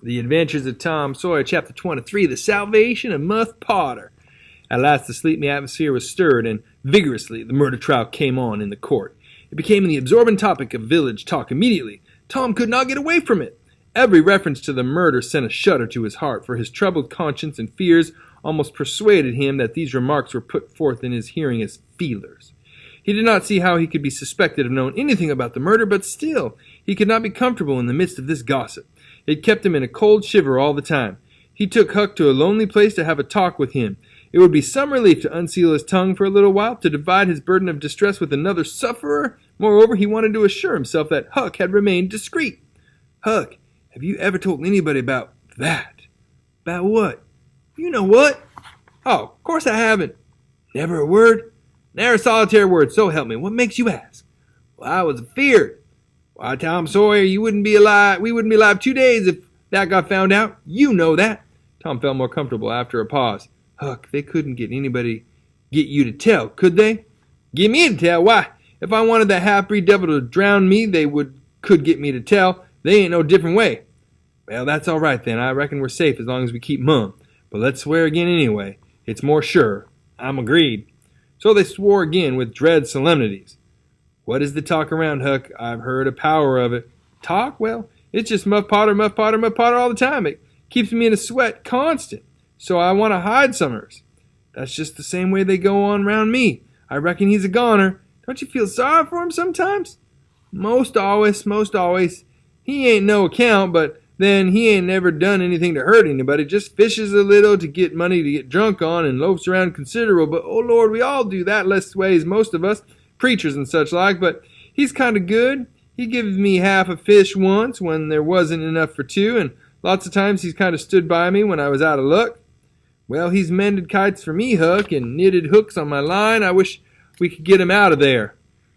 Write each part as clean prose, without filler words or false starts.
The Adventures of Tom Sawyer, Chapter 23, The Salvation of Muff Potter. At last the sleepy atmosphere was stirred, and vigorously the murder trial came on in the court. It became the absorbing topic of village talk immediately. Tom could not get away from it. Every reference to the murder sent a shudder to his heart, for his troubled conscience and fears almost persuaded him that these remarks were put forth in his hearing as feelers. He did not see how he could be suspected of knowing anything about the murder, but still he could not be comfortable in the midst of this gossip. It kept him in a cold shiver all the time. He took Huck to a lonely place to have a talk with him. It would be some relief to unseal his tongue for a little while, to divide his burden of distress with another sufferer. Moreover, he wanted to assure himself that Huck had remained discreet. "Huck, have you ever told anybody about that?" "About what?" "You know what." "Oh, of course I haven't." "Never a word?" "Never a solitary word, so help me. What makes you ask?" "Well, I was afeard. Why, Tom Sawyer, we wouldn't be alive 2 days if that got found out. You know that." Tom felt more comfortable after a pause. "Huck, they couldn't get you to tell, could they?" "Get me to tell? Why, if I wanted that half-breed devil to drown me, they could get me to tell. They ain't no different way." "Well, that's all right then. I reckon we're safe as long as we keep mum. But let's swear again anyway. It's more sure." "I'm agreed." So they swore again with dread solemnities. "What is the talk around, Huck? I've heard a power of it." "Talk? Well, it's just Muff Potter, Muff Potter, Muff Potter all the time. It keeps me in a sweat constant. So I want to hide summers." "That's just the same way they go on round me. I reckon he's a goner. Don't you feel sorry for him sometimes?" Most always. He ain't no account, but then he ain't never done anything to hurt anybody. Just fishes a little to get money to get drunk on and loafs around considerable. But, oh Lord, we all do that lessways, most of us. Preachers and such like, but he's kind of good. He gives me half a fish once when there wasn't enough for two, and lots of times he's kind of stood by me when I was out of luck. Well, he's mended kites for me, Huck, and knitted hooks on my line. I wish we could get him out of there."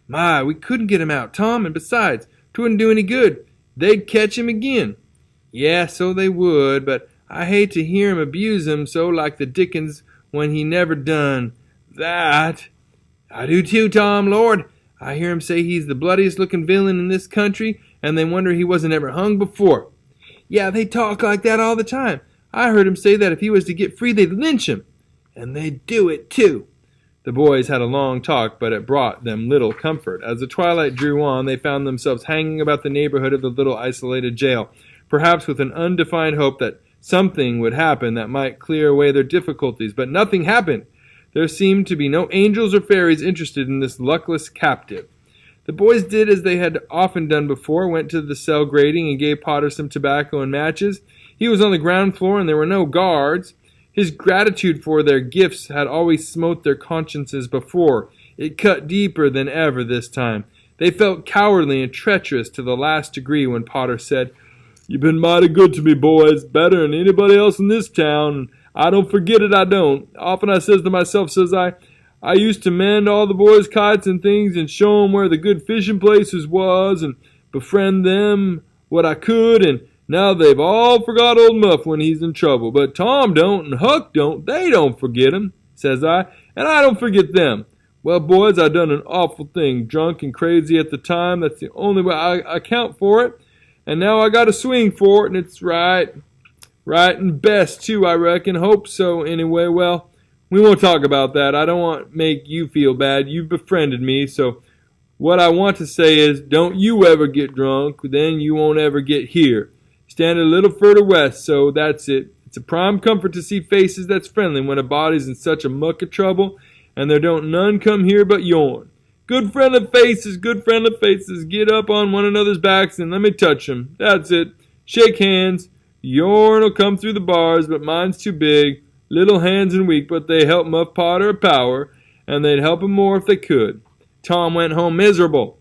"My, we couldn't get him out, Tom, and besides, 'twouldn't do any good. They'd catch him again." "Yeah, so they would, but I hate to hear him abuse him so like the dickens when he never done that." "I do too, Tom. Lord, I hear him say he's the bloodiest looking villain in this country, and they wonder he wasn't ever hung before." "Yeah, they talk like that all the time. I heard him say that if he was to get free, they'd lynch him." "And they'd do it, too." The boys had a long talk, but it brought them little comfort. As the twilight drew on, they found themselves hanging about the neighborhood of the little isolated jail, perhaps with an undefined hope that something would happen that might clear away their difficulties. But nothing happened. There seemed to be no angels or fairies interested in this luckless captive. The boys did as they had often done before, went to the cell grating and gave Potter some tobacco and matches. He was on the ground floor and there were no guards. His gratitude for their gifts had always smote their consciences before. It cut deeper than ever this time. They felt cowardly and treacherous to the last degree when Potter said, "You've been mighty good to me, boys, better than anybody else in this town. I don't forget it, I don't. Often I says to myself, says I used to mend all the boys' kites and things and show 'em where the good fishing places was and befriend them what I could, and now they've all forgot old Muff when he's in trouble. But Tom don't and Huck don't. They don't forget him,' says I, 'and I don't forget them.' Well, boys, I done an awful thing, drunk and crazy at the time. That's the only way I account for it. And now I got a swing for it, and it's right and best, too, I reckon. Hope so, anyway. Well, we won't talk about that. I don't want to make you feel bad. You've befriended me, so what I want to say is, don't you ever get drunk, then you won't ever get here. Stand a little further west, so that's it. It's a prime comfort to see faces that's friendly when a body's in such a muck of trouble, and there don't none come here but yourn. Good friendly faces, get up on one another's backs and let me touch 'em. That's it. Shake hands. Yourn'll come through the bars, but mine's too big. Little hands and weak, but they help Muff Potter a power, and they'd help him more if they could." Tom went home miserable,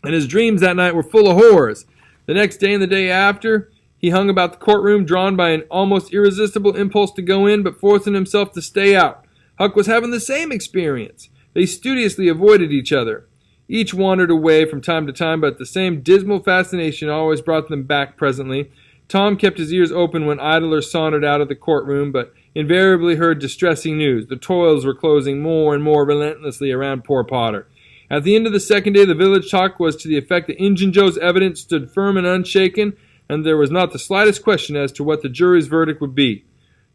and his dreams that night were full of horrors. The next day and the day after, he hung about the courtroom, drawn by an almost irresistible impulse to go in, but forcing himself to stay out. Huck was having the same experience. They studiously avoided each other. Each wandered away from time to time, but the same dismal fascination always brought them back presently. Tom kept his ears open when idlers sauntered out of the courtroom, but invariably heard distressing news. The toils were closing more and more relentlessly around poor Potter. At the end of the second day, the village talk was to the effect that Injun Joe's evidence stood firm and unshaken, and there was not the slightest question as to what the jury's verdict would be.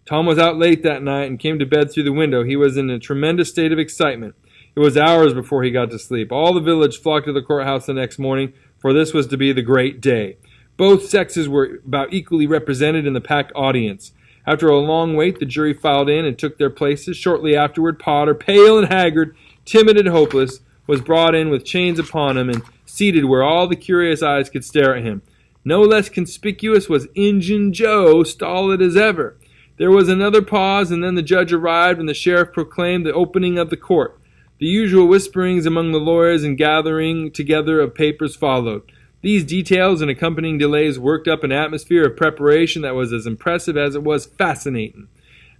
Tom was out late that night and came to bed through the window. He was in a tremendous state of excitement. It was hours before he got to sleep. All the village flocked to the courthouse the next morning, for this was to be the great day. Both sexes were about equally represented in the packed audience. After a long wait, the jury filed in and took their places. Shortly afterward, Potter, pale and haggard, timid and hopeless, was brought in with chains upon him and seated where all the curious eyes could stare at him. No less conspicuous was Injun Joe, stolid as ever. There was another pause, and then the judge arrived and the sheriff proclaimed the opening of the court. The usual whisperings among the lawyers and gathering together of papers followed. These details and accompanying delays worked up an atmosphere of preparation that was as impressive as it was fascinating.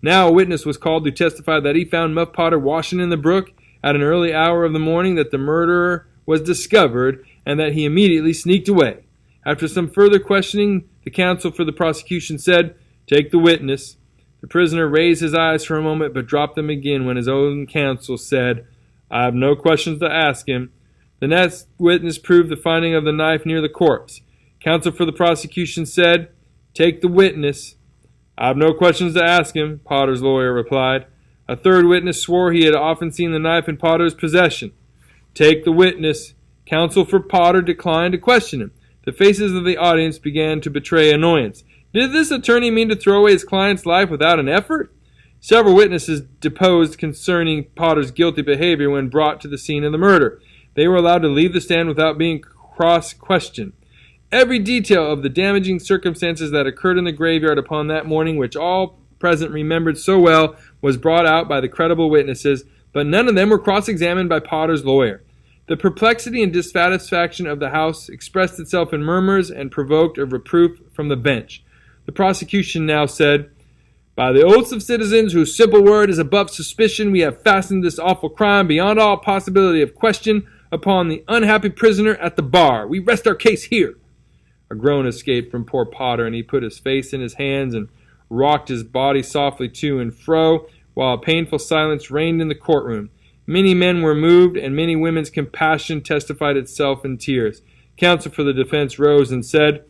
Now a witness was called to testify that he found Muff Potter washing in the brook at an early hour of the morning, that the murderer was discovered, and that he immediately sneaked away. After some further questioning, the counsel for the prosecution said, "Take the witness." The prisoner raised his eyes for a moment, but dropped them again when his own counsel said, "I have no questions to ask him." The next witness proved the finding of the knife near the corpse. Counsel for the prosecution said, "Take the witness." "I have no questions to ask him," Potter's lawyer replied. A third witness swore he had often seen the knife in Potter's possession. "Take the witness." Counsel for Potter declined to question him. The faces of the audience began to betray annoyance. Did this attorney mean to throw away his client's life without an effort? Several witnesses deposed concerning Potter's guilty behavior when brought to the scene of the murder. They were allowed to leave the stand without being cross-questioned. Every detail of the damaging circumstances that occurred in the graveyard upon that morning, which all present remembered so well, was brought out by the credible witnesses, but none of them were cross-examined by Potter's lawyer. The perplexity and dissatisfaction of the House expressed itself in murmurs and provoked a reproof from the bench. The prosecution now said, "By the oaths of citizens whose simple word is above suspicion, we have fastened this awful crime beyond all possibility of question upon the unhappy prisoner at the bar. We rest our case here." A groan escaped from poor Potter, and he put his face in his hands and rocked his body softly to and fro, while a painful silence reigned in the courtroom. Many men were moved, and many women's compassion testified itself in tears. Counsel for the defense rose and said,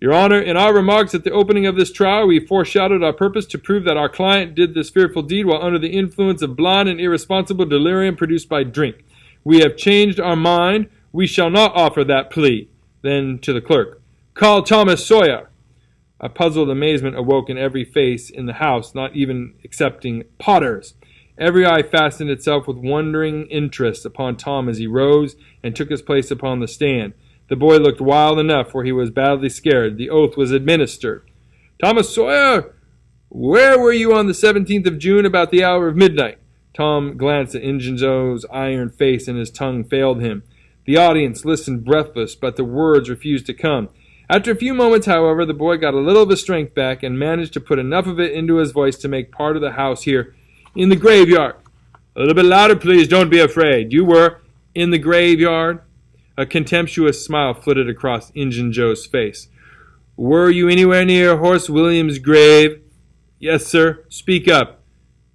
"Your Honor, in our remarks at the opening of this trial, we foreshadowed our purpose to prove that our client did this fearful deed while under the influence of blind and irresponsible delirium produced by drink. We have changed our mind. We shall not offer that plea." Then to the clerk, "Call Thomas Sawyer." A puzzled amazement awoke in every face in the house, not even excepting Potter's. Every eye fastened itself with wondering interest upon Tom as he rose and took his place upon the stand. The boy looked wild enough, for he was badly scared. The oath was administered. "Thomas Sawyer, where were you on the 17th of June about the hour of midnight?" Tom glanced at Injun Joe's iron face, and his tongue failed him. The audience listened breathless, but the words refused to come. After a few moments, however, the boy got a little of his strength back and managed to put enough of it into his voice to make part of the house hear, "In the graveyard." "A little bit louder, please. Don't be afraid." "You were in the graveyard?" A contemptuous smile flitted across Injun Joe's face. "Were you anywhere near Horse William's grave?" "Yes, sir." "Speak up.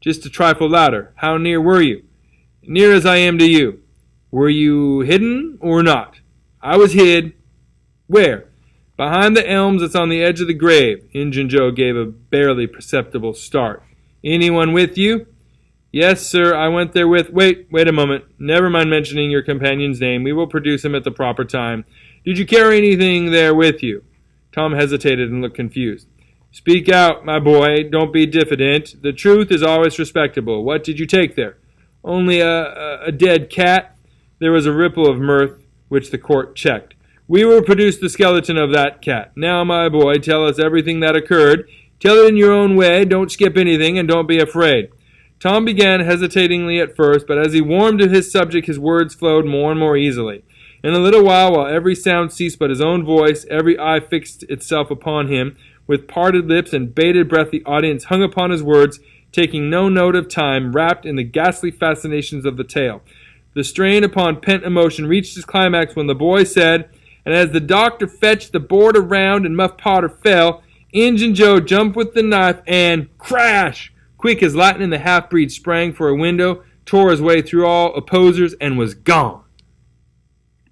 Just a trifle louder. How near were you?" "Near as I am to you." "Were you hidden or not?" "I was hid." "Where?" "Behind the elms that's on the edge of the grave." Injun Joe gave a barely perceptible start. "Anyone with you?" "Yes, sir, I went there with—" Wait a moment. Never mind mentioning your companion's name. We will produce him at the proper time. "Did you carry anything there with you?" Tom hesitated and looked confused. "Speak out, my boy. Don't be diffident. The truth is always respectable. What did you take there?" "Only a dead cat." There was a ripple of mirth, which the court checked. "We will produce the skeleton of that cat. Now, my boy, tell us everything that occurred. Tell it in your own way. Don't skip anything, and don't be afraid." Tom began hesitatingly at first, but as he warmed to his subject, his words flowed more and more easily. In a little while every sound ceased but his own voice, every eye fixed itself upon him. With parted lips and bated breath, the audience hung upon his words, taking no note of time, wrapped in the ghastly fascinations of the tale. The strain upon pent emotion reached its climax when the boy said, "And as the doctor fetched the board around and Muff Potter fell, Injun Joe jumped with the knife and crash! Quick as lightning, the half-breed sprang for a window, tore his way through all opposers, and was gone."